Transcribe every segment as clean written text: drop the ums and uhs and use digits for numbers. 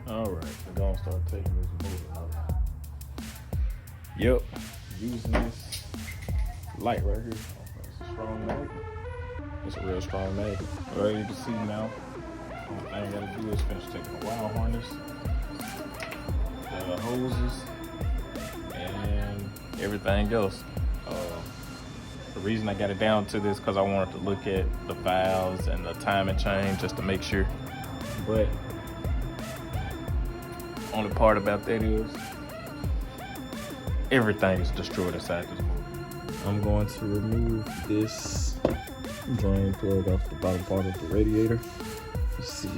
Alright, we're gonna start taking this motor out. Yep, using this light right here. It's a strong mag. It's a real strong mag. Well, you can see now, all I gotta do is finish taking the wire harness, the hoses, and everything else. The reason I got it down to this because I wanted to look at the valves and the timing chain just to make sure. But only part about that is everything is destroyed inside this motor. I'm going to remove this drain plug off the bottom part of the radiator. Let's see,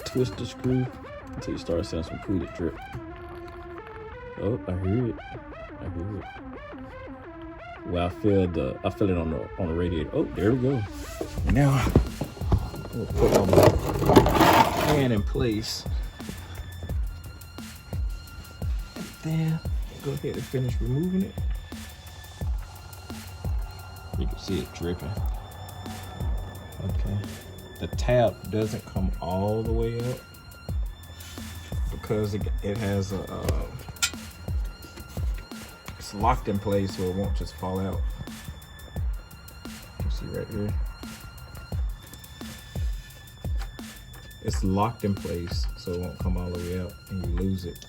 twist the screw until you start seeing some fluid drip. Oh, I hear it. I hear it. Well, I feel it on the radiator. Oh, there we go. Now I'm gonna put my hand in place. Then go ahead and finish removing it. You can see it dripping. Okay. The tap doesn't come all the way up because it has a it's locked in place so it won't just fall out. You can see right here. It's locked in place so it won't come all the way out and you lose it.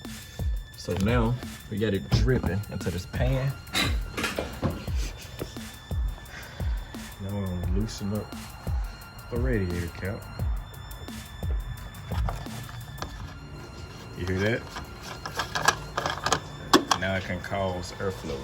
So now we got it dripping into this pan. Now we're gonna loosen up the radiator cap. You hear that? Now it can cause airflow.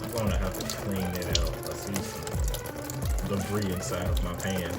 I'm gonna have to clean it out. I see some debris inside of my pan.